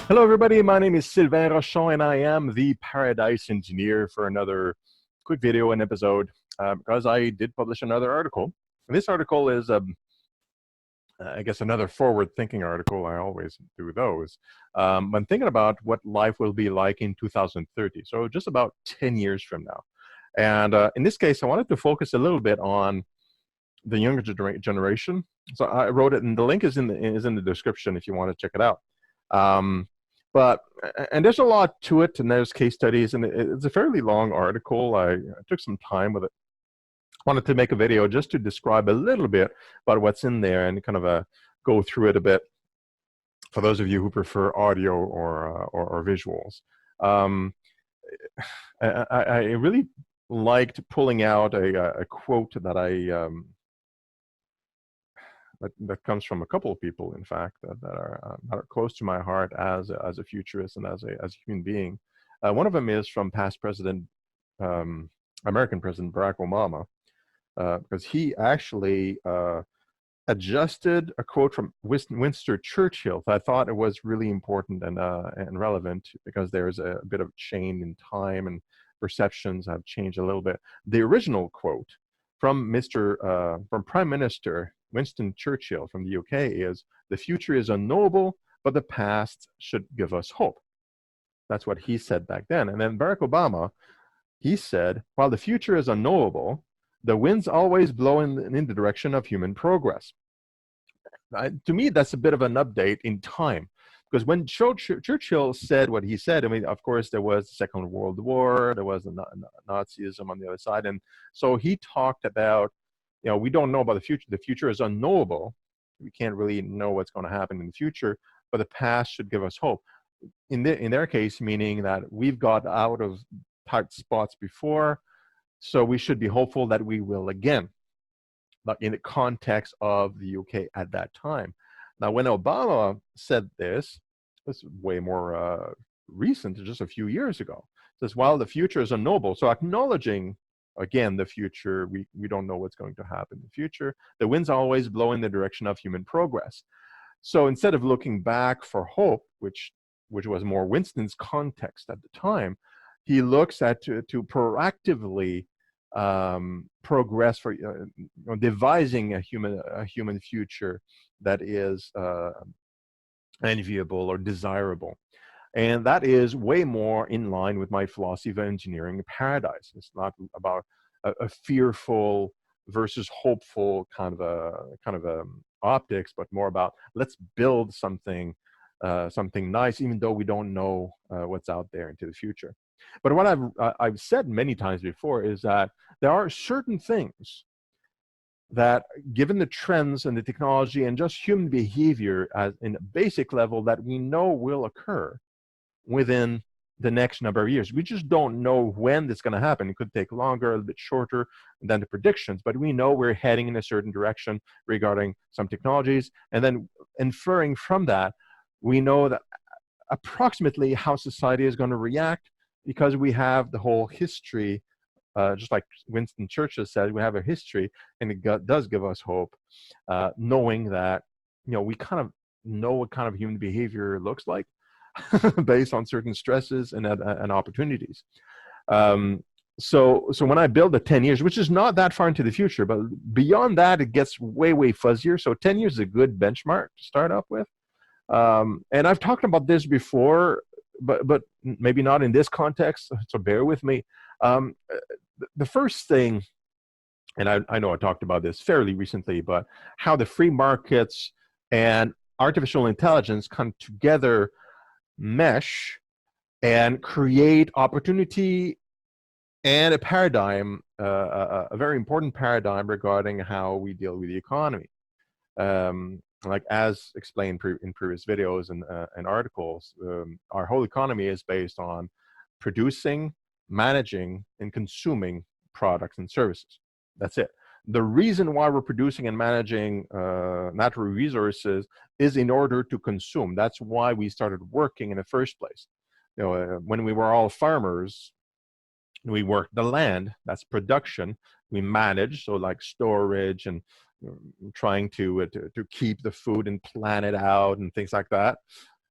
Hello, everybody. My name is Sylvain Rochon, and I am the Paradise Engineer for another quick video and episode because I did publish another article. And this article is, I guess, another forward-thinking article. I always do those. I'm thinking about what life will be like in 2030, so just about 10 years from now. And in this case, I wanted to focus a little bit on the younger generation. So I wrote it, and the link is in the description if you want to check it out. Um, but and there's a lot to it, and there's case studies, and it's a fairly long article. I took some time with it. Wanted to make a video just to describe a little bit about what's in there and kind of go through it a bit for those of you who prefer audio or visuals. Um, I really liked pulling out a quote that that comes from a couple of people, in fact, that are close to my heart as a futurist and as a human being. One of them is from past president, um, American President Barack Obama, because he actually adjusted a quote from Winston Churchill that I thought it was really important and relevant because there's a bit of change in time and perceptions have changed a little bit. The original quote from Prime Minister Winston Churchill from the UK is, "The future is unknowable, but the past should give us hope." That's what he said back then. And then Barack Obama, he said, "While the future is unknowable, the winds always blow in the direction of human progress." To me, that's a bit of an update in time. Because when Churchill said what he said, I mean, of course, there was the Second World War, there was the Nazism on the other side. And so he talked about, we don't know about the future. The future is unknowable. We can't really know what's going to happen in the future, but the past should give us hope. In their case, meaning that we've got out of tight spots before, so we should be hopeful that we will again, but in the context of the UK at that time. Now, when Obama said this is way more recent, just a few years ago. It says, while the future is unknowable, so acknowledging, again, the future, we don't know what's going to happen in the future. The winds always blow in the direction of human progress. So instead of looking back for hope, which was more Winston's context at the time, he looks at to proactively progress for devising a human future that is enviable or desirable. And that is way more in line with my philosophy of engineering paradise. It's not about a fearful versus hopeful kind of optics, but more about let's build something nice, even though we don't know what's out there into the future. But what I've said many times before is that there are certain things that, given the trends and the technology and just human behavior in a basic level, that we know will occur within the next number of years. We just don't know when it's going to happen. It could take longer, a little bit shorter than the predictions, but we know we're heading in a certain direction regarding some technologies. And then inferring from that, we know that approximately how society is going to react because we have the whole history, just like Winston Churchill said, we have a history, and it does give us hope, knowing that, we kind of know what kind of human behavior looks like based on certain stresses and opportunities. So when I build the 10 years, which is not that far into the future, but beyond that, it gets way, way fuzzier. So 10 years is a good benchmark to start off with. And I've talked about this before, but maybe not in this context, so bear with me. The first thing, and I know I talked about this fairly recently, but how the free markets and artificial intelligence come together, mesh, and create opportunity and a paradigm, a very important paradigm regarding how we deal with the economy. Like as explained in previous videos and articles, our whole economy is based on producing, managing, and consuming products and services. That's it. The reason why we're producing and managing natural resources is in order to consume. That's why we started working in the first place. When we were all farmers, we worked the land. That's production. We manage, so like storage and trying to keep the food and plan it out and things like that.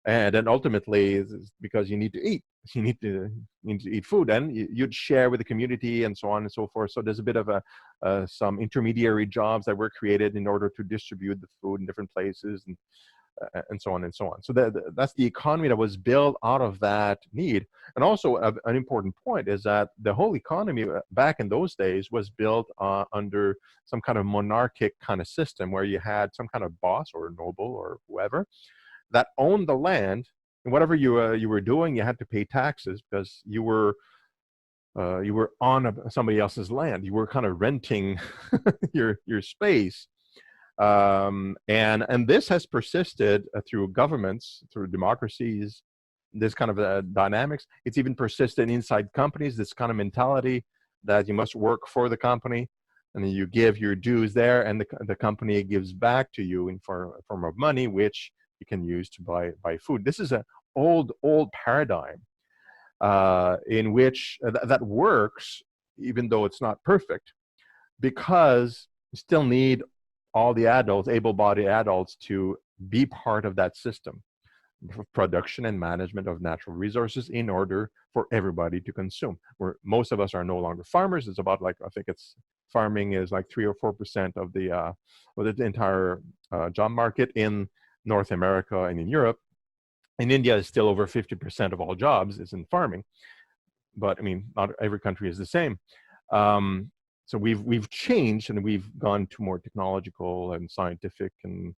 And then ultimately, it's because you need to eat, you need to eat food, and you'd share with the community and so on and so forth. So there's a bit of some intermediary jobs that were created in order to distribute the food in different places, and so on and so on. So that's the economy that was built out of that need. And also an important point is that the whole economy back in those days was built under some kind of monarchic kind of system where you had some kind of boss or noble or whoever that owned the land, and whatever you were doing, you had to pay taxes because you were on somebody else's land. You were kind of renting your space. And this has persisted through governments, through democracies, this kind of dynamics. It's even persisted inside companies, this kind of mentality that you must work for the company, and then you give your dues there, and the company gives back to you in form of money, which you can use to buy food. This is an old paradigm in which that works, even though it's not perfect, because you still need all the adults, able-bodied adults, to be part of that system of production and management of natural resources in order for everybody to consume. Where most of us are no longer farmers. It's about, like, I think it's farming is like 3 or 4% of the entire job market in North America and in Europe. In India, is still over 50% of all jobs is in farming. But I mean, not every country is the same. So we've changed, and we've gone to more technological and scientific and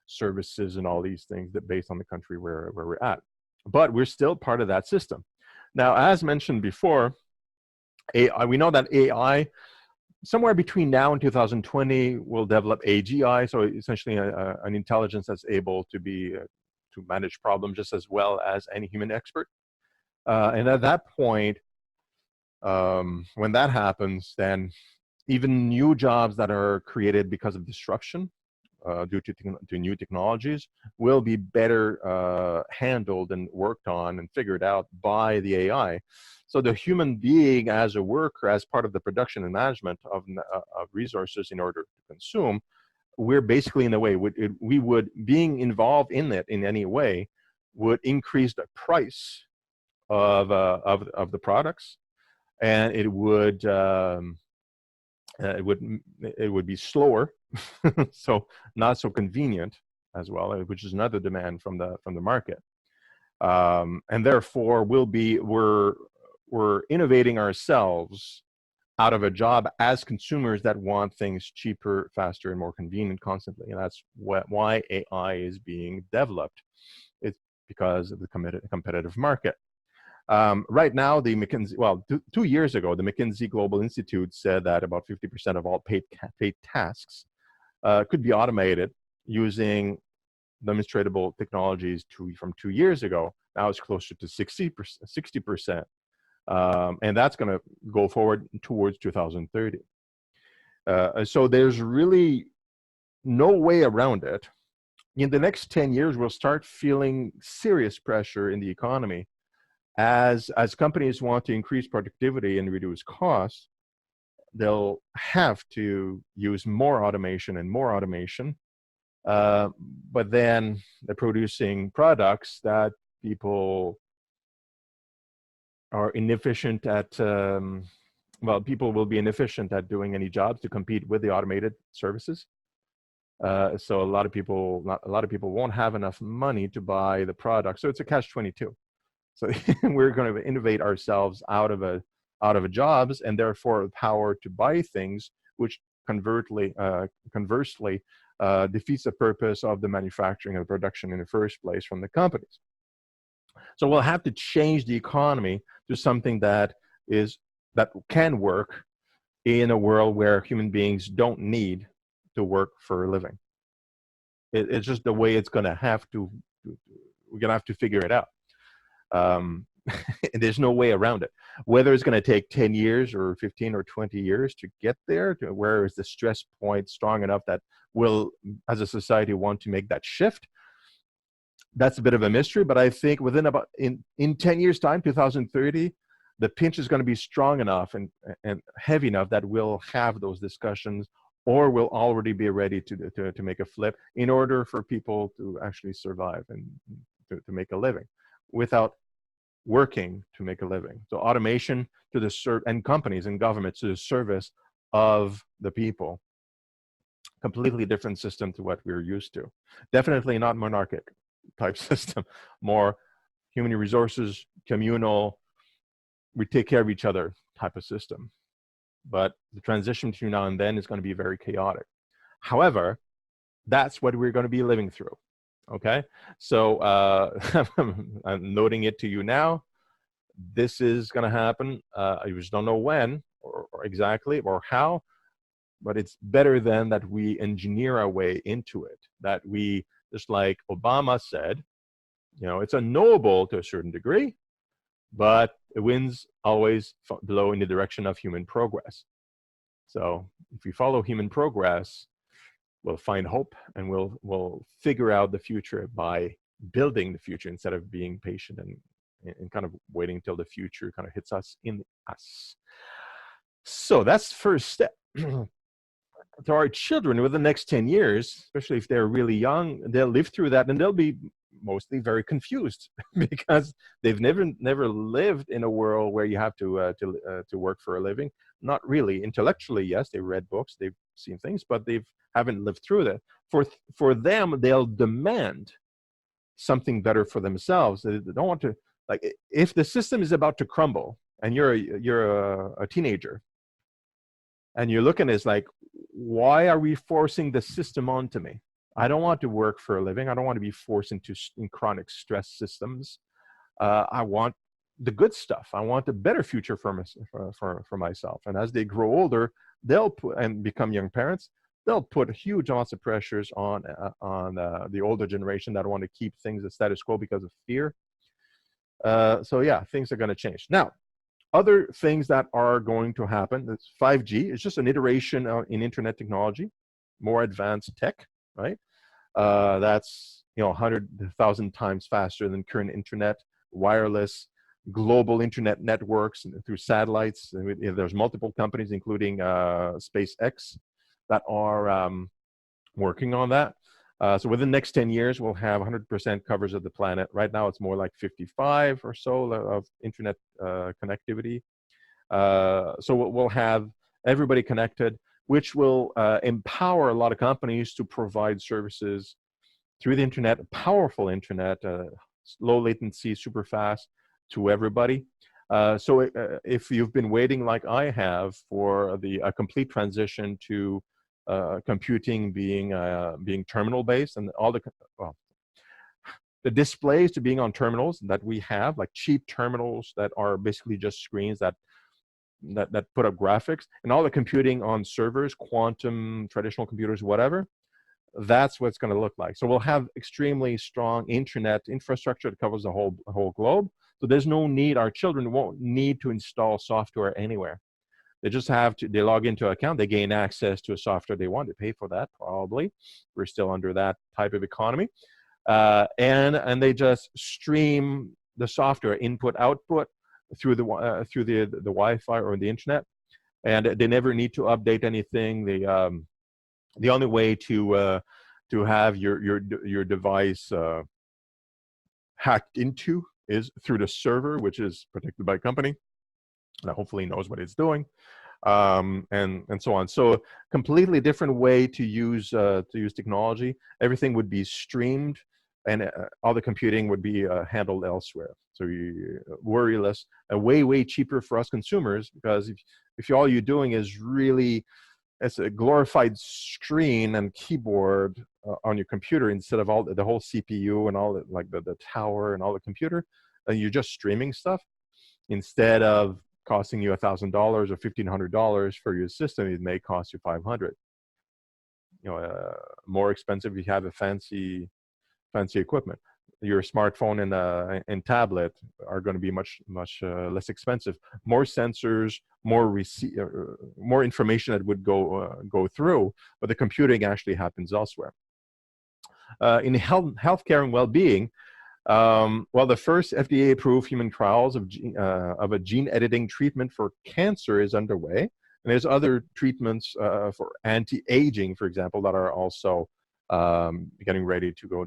services and all these things that based on the country where we're at. But we're still part of that system. Now, as mentioned before, AI, we know that AI, somewhere between now and 2020, will develop AGI, so essentially an intelligence that's able to be to manage problems just as well as any human expert. And at that point, when that happens, then even new jobs that are created because of disruption due to new technologies will be better handled and worked on and figured out by the AI. So the human being as a worker, as part of the production and management of resources in order to consume, we're basically, in a way, we would, being involved in it in any way, would increase the price of the products, and it would be slower, so not so convenient as well, which is another demand from the market, and therefore we're innovating ourselves out of a job as consumers that want things cheaper, faster, and more convenient constantly, and that's why AI is being developed. It's because of the competitive market. Right now, the McKinsey, well, 2 years ago, the McKinsey Global Institute said that about 50% of all paid tasks could be automated using demonstratable technologies from 2 years ago. Now it's closer to 60%. And that's going to go forward towards 2030. So there's really no way around it. In the next 10 years, we'll start feeling serious pressure in the economy as companies want to increase productivity and reduce costs. They'll have to use more automation and more automation, but then they're producing products that people are inefficient at. Well, people will be inefficient at doing any jobs to compete with the automated services. So a lot of people won't have enough money to buy the product. So it's a catch-22. So we're going to innovate ourselves out of jobs, and therefore the power to buy things, which conversely defeats the purpose of the manufacturing and production in the first place from the companies. So we'll have to change the economy to something that can work in a world where human beings don't need to work for a living. It's just the way it's going to have to. We're going to have to figure it out. There's no way around it. Whether it's going to take 10 years or 15 or 20 years to get there, to where is the stress point strong enough that we'll, as a society, want to make that shift, that's a bit of a mystery. But I think within about in 10 years time, 2030, the pinch is going to be strong enough and heavy enough that we'll have those discussions, or we'll already be ready to make a flip in order for people to actually survive and to to make a living, without working to make a living. So automation to the and companies and governments to the service of the people. Completely different system to what we're used to. Definitely not monarchic type system. More human resources, communal, we take care of each other type of system. But the transition between now and then is going to be very chaotic. However, that's what we're going to be living through. Okay, so I'm noting it to you now. This is going to happen. I just don't know when or exactly or how, but it's better than that we engineer our way into it. That we, just like Obama said, you know, it's unknowable to a certain degree, but it wins always blow in the direction of human progress. So if we follow human progress, we'll find hope, and we'll figure out the future by building the future instead of being patient and kind of waiting until the future kind of hits us in us. So that's the first step. To our children, with the next 10 years, especially if they're really young, they'll live through that, and they'll be mostly very confused because they've never lived in a world where you have to work for a living. Not really. Intellectually, yes, they've read books, they've seen things, but they haven't lived through that. For them, they'll demand something better for themselves. They don't want to, like, if the system is about to crumble and you're a teenager and you're looking at it, it's like, why are we forcing the system onto me? I don't want to work for a living. I don't want to be forced into chronic stress systems. I want the good stuff. I want a better future for myself. And as they grow older, they'll put, and become young parents, they'll put huge amounts of pressures on the older generation that want to keep things the status quo because of fear. So yeah, things are going to change. Now, other things that are going to happen, that's 5G. It's just an iteration in internet technology, more advanced tech, right? That's 100,000 times faster than current internet, wireless, global internet networks through satellites. There's multiple companies, including SpaceX, that are working on that. So within the next 10 years, we'll have 100% coverage of the planet. Right now, it's more like 55 or so of internet connectivity. So we'll have everybody connected, which will empower a lot of companies to provide services through the internet, powerful internet, low latency, super fast to everybody. So if you've been waiting like I have for a complete transition to computing being terminal based, and all the displays to being on terminals that we have, like cheap terminals that are basically just screens that put up graphics, and all the computing on servers, quantum, traditional computers, whatever, that's what it's going to look like. So we'll have extremely strong internet infrastructure that covers the whole globe. So there's no need, our children won't need to install software anywhere. They just have to, they log into an account, they gain access to a software they want, to pay for that probably. We're still under that type of economy. And they just stream the software input, output through the Wi-Fi or the internet. And they never need to update anything. The only way to have your device hacked into is through the server, which is protected by a company that hopefully knows what it's doing, and so on. So completely different way to use technology. Everything would be streamed, and all the computing would be handled elsewhere. So you worry less, way cheaper for us consumers, because if all you're doing is really, it's a glorified screen and keyboard on your computer instead of all the whole CPU and all the tower and all the computer, and you're just streaming stuff, instead of costing you $1,000 or $1,500 for your system, it may cost you $500. More expensive if you have a fancy equipment. Your smartphone and tablet are going to be much less expensive. More sensors, more information that would go through, but the computing actually happens elsewhere. In healthcare and well-being, well, the first FDA-approved human trials of a gene editing treatment for cancer is underway, and there's other treatments for anti-aging, for example, that are also getting ready to go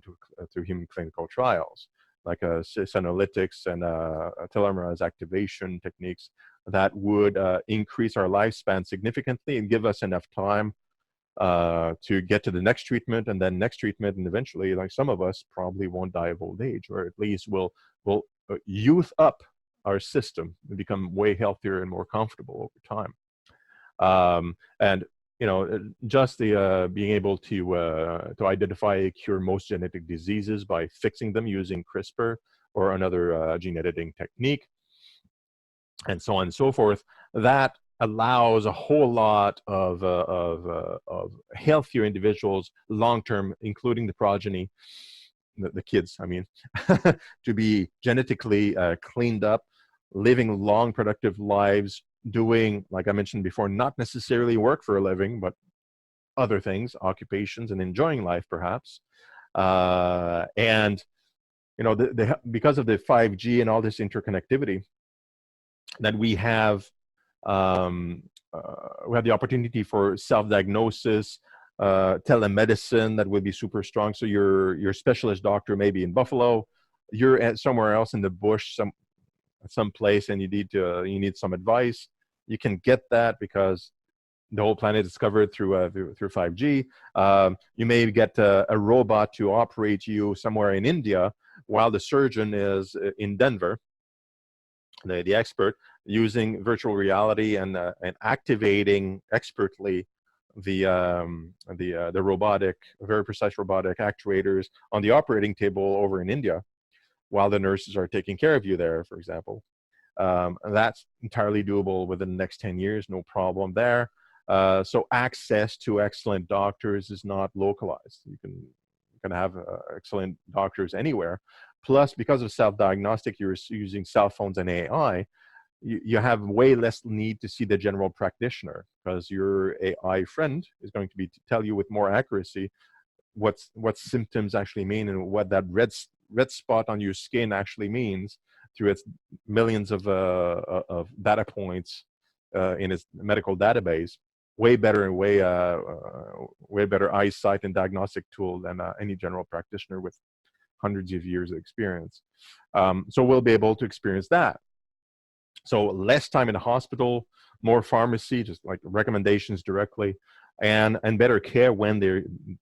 through human clinical trials. like senolytics and telomerase activation techniques that would increase our lifespan significantly and give us enough time to get to the next treatment and then next treatment, and eventually, like some of us, probably won't die of old age, or at least will youth up our system and become way healthier and more comfortable over time. And you know, just the being able to identify, cure most genetic diseases by fixing them using CRISPR or another gene editing technique, and so on and so forth, that allows a whole lot of healthier individuals long-term, including the progeny, the kids, I mean, to be genetically cleaned up, living long, productive lives, doing, like I mentioned before, not necessarily work for a living, but other things, occupations, and enjoying life, perhaps. And, you know, because of the 5G and all this interconnectivity, that we have the opportunity for self-diagnosis, telemedicine that would be super strong. So your specialist doctor may be in Buffalo, you're at somewhere else in the bush, some place, and you need some advice. You can get that because the whole planet is covered through 5G. You may get a robot to operate you somewhere in India while the surgeon is in Denver, the expert, using virtual reality and activating expertly the robotic, very precise robotic actuators on the operating table over in India, while the nurses are taking care of you there, for example. And that's entirely doable within the next 10 years, no problem there. So access to excellent doctors is not localized. You can have excellent doctors anywhere. Plus, because of self-diagnostic, you're using cell phones and AI, you have way less need to see the general practitioner, because your AI friend is going to tell you with more accuracy what symptoms actually mean and what that red spot on your skin actually means through its millions of data points in its medical database. Way better and way better eyesight and diagnostic tool than any general practitioner with hundreds of years of experience. So we'll be able to experience that. So less time in the hospital, more pharmacy, just like recommendations directly, and better care when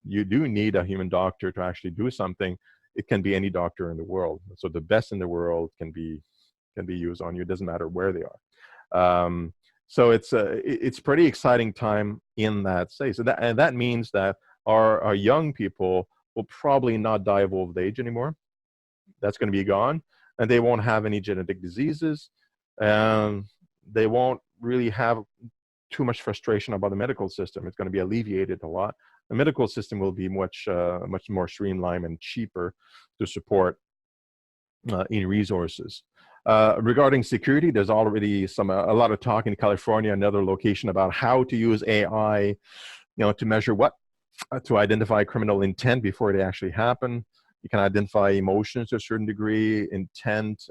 you do need a human doctor to actually do something. It can be any doctor in the world. So the best in the world can be used on you. It doesn't matter where they are. So it's pretty exciting time in that space. And that means that our young people will probably not die of old age anymore. That's going to be gone, and they won't have any genetic diseases. They won't really have too much frustration about the medical system. It's going to be alleviated a lot. The medical system will be much more streamlined and cheaper to support in resources. Regarding security, there's already a lot of talk in California, another location, about how to use AI, to measure to identify criminal intent before they actually happen. You can identify emotions to a certain degree, intent.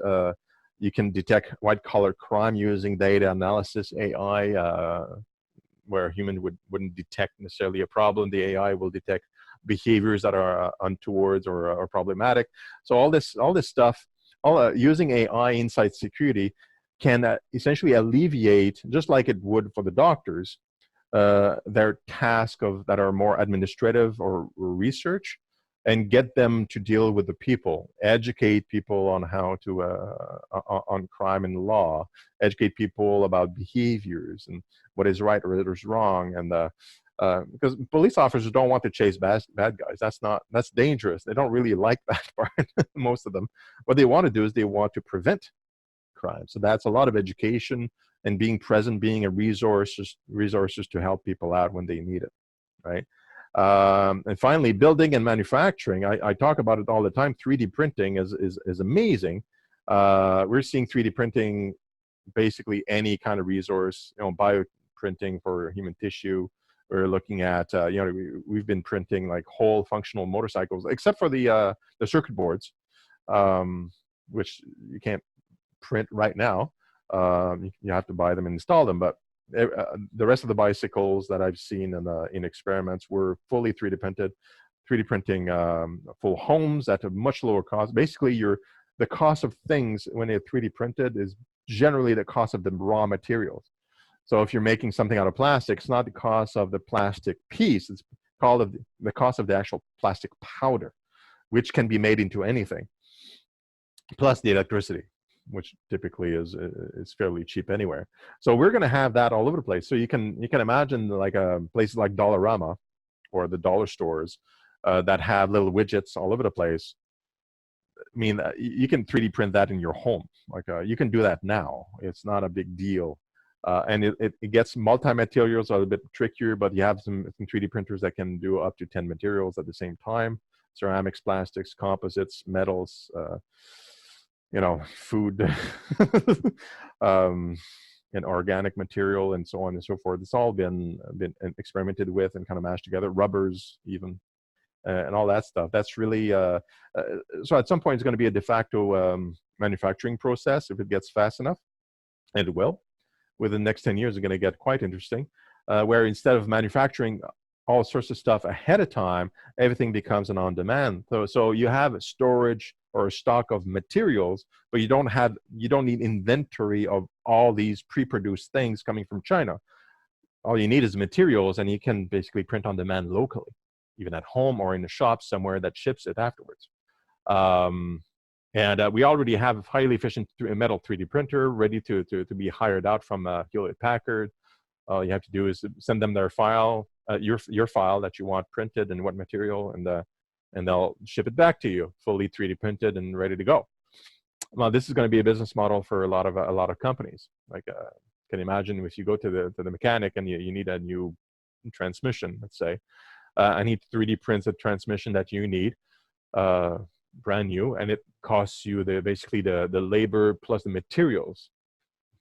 You can detect white-collar crime using data analysis AI, where a human wouldn't detect necessarily a problem. The AI will detect behaviors that are untoward or problematic. So all this stuff, using AI inside security, can essentially alleviate, just like it would for the doctors, their task that are more administrative or research, and get them to deal with the people, educate people on how to, on crime and law, educate people about behaviors and what is right or what is wrong. And because police officers don't want to chase bad guys. That's dangerous. They don't really like that part, most of them. What they want to do is they want to prevent crime. So that's a lot of education and being present, being a resources to help people out when they need it, right? And finally, building and manufacturing. I talk about it all the time. 3D printing is amazing. We're seeing 3D printing basically any kind of resource. Bioprinting for human tissue. We're looking at we've been printing like whole functional motorcycles, except for the circuit boards, which you can't print right now. You have to buy them and install them, but the rest of the bicycles that I've seen in experiments were fully 3D printed. 3D printing full homes at a much lower cost. Basically, you're the cost of things when they're 3D printed is generally the cost of the raw materials. So if you're making something out of plastic, it's not the cost of the plastic piece, it's called the cost of the actual plastic powder, which can be made into anything, plus the electricity, which typically is fairly cheap anywhere. So we're going to have that all over the place. So you can imagine like places like Dollarama or the dollar stores that have little widgets all over the place. I mean, you can 3D print that in your home. Like you can do that now. It's not a big deal. And it gets multi-materials a little bit trickier, but you have some 3D printers that can do up to 10 materials at the same time. Ceramics, plastics, composites, metals, you know, food, and organic material, and so on and so forth. It's all been experimented with and kind of mashed together. Rubbers, even, and all that stuff. That's really so. At some point, it's going to be a de facto manufacturing process if it gets fast enough, and it will. Within the next 10 years, it's going to get quite interesting, where instead of manufacturing all sorts of stuff ahead of time, everything becomes an on-demand. So you have a storage or a stock of materials, but you don't need inventory of all these pre-produced things coming from China. All you need is materials, and you can basically print on demand locally, even at home or in a shop somewhere that ships it afterwards. And we already have a highly efficient metal 3D printer ready to be hired out from Hewlett Packard. All you have to do is send them their file, your file that you want printed and what material, and they'll ship it back to you, fully 3D printed and ready to go. Well, this is going to be a business model for a lot of companies. Like, can you imagine if you go to the mechanic and you need a new transmission, let's say, I need 3D prints a transmission that you need. Brand new, and it costs you basically the labor plus the materials.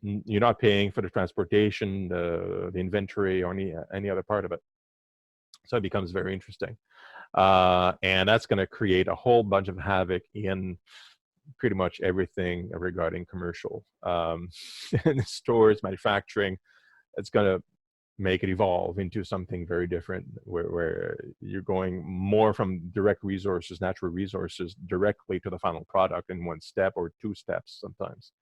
You're not paying for the transportation, the inventory, or any other part of it. So it becomes very interesting, and that's going to create a whole bunch of havoc in pretty much everything regarding commercial stores, manufacturing. It's going to make it evolve into something very different, where you're going more from direct resources, natural resources, directly to the final product in one step or two steps sometimes.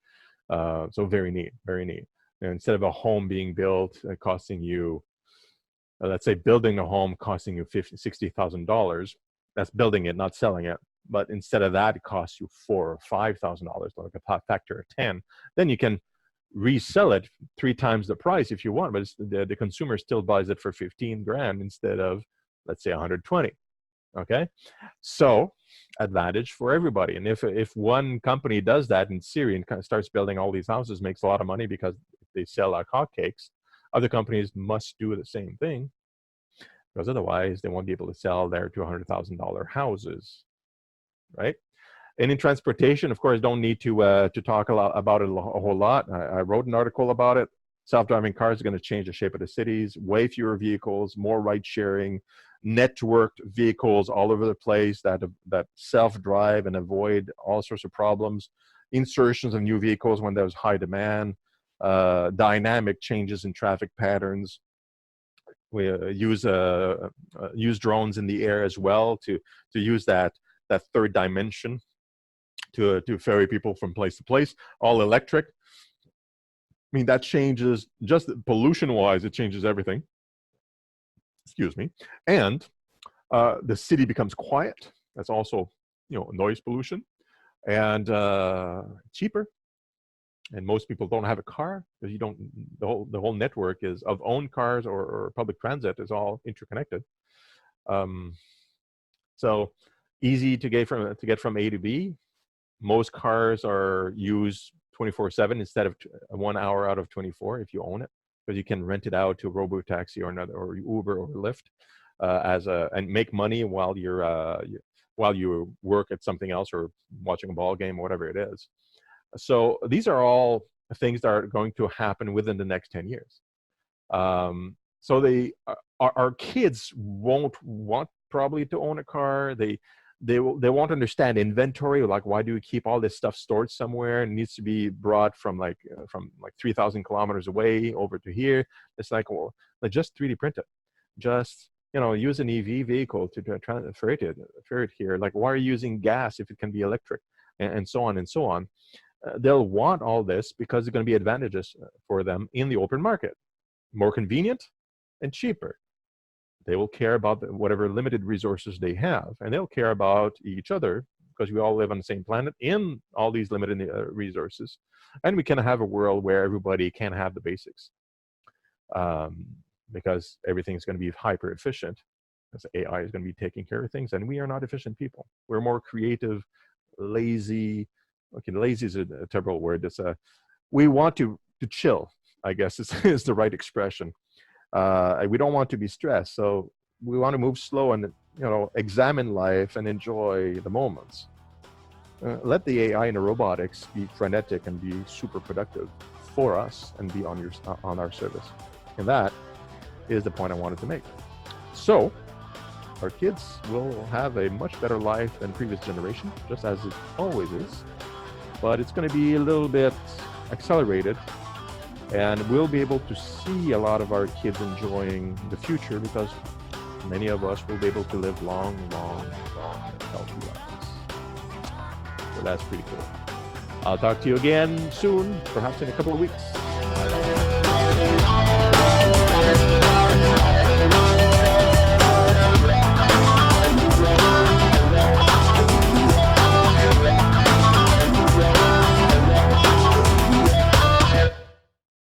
So very neat, very neat. And instead of a home being built costing you, let's say building a home costing you $60,000, that's building it, not selling it. But instead of that, it costs you $4,000 or $5,000, like a factor of 10. Then you can resell it 3 times the price if you want, but the consumer still buys it for 15 grand instead of, let's say, 120. Okay, so advantage for everybody. And if one company does that in Syria and kind of starts building all these houses, makes a lot of money because they sell like hotcakes, other companies must do the same thing, because otherwise they won't be able to sell their $200,000 houses, right? And in transportation, of course, don't need to talk about it a whole lot. I wrote an article about it. Self-driving cars are going to change the shape of the cities. Way fewer vehicles, more ride sharing, networked vehicles all over the place that self-drive and avoid all sorts of problems. Insertions of new vehicles when there's high demand. Dynamic changes in traffic patterns. We use drones in the air as well to use that third dimension to ferry people from place to place, all electric. I mean, that changes, just pollution-wise, it changes everything. Excuse me. And the city becomes quiet. That's also, noise pollution, and cheaper. And most people don't have a car, because the whole network is of owned cars or public transit is all interconnected. So easy to get from A to B. Most cars are used 24/7 instead of 1 hour out of 24 if you own it, because you can rent it out to a robo-taxi or Uber or Lyft and make money while you work at something else or watching a ball game or whatever it is. So these are all things that are going to happen within the next 10 years. So our kids won't want probably to own a car. They won't understand inventory. Like, why do we keep all this stuff stored somewhere? It needs to be brought from 3,000 kilometers away over to here. It's like, well, just 3D print it. Just, use an EV vehicle to transfer it here. Like, why are you using gas if it can be electric? and so on and so on. They'll want all this because there's going to be advantages for them in the open market. More convenient and cheaper. They will care about whatever limited resources they have, and they'll care about each other because we all live on the same planet in all these limited resources. And we can have a world where everybody can have the basics, because everything's going to be hyper efficient, because AI is going to be taking care of things, and we are not efficient people. We're more creative, lazy. Okay, lazy is a terrible word. It's we want to chill, I guess is the right expression. We don't want to be stressed, so we want to move slow and examine life and enjoy the moments. Let the AI and the robotics be frenetic and be super productive for us and be on our service. And that is the point I wanted to make. So our kids will have a much better life than previous generation, just as it always is. But it's going to be a little bit accelerated, and we'll be able to see a lot of our kids enjoying the future because many of us will be able to live long, healthy lives. So that's pretty cool. I'll talk to you again soon, perhaps in a couple of weeks.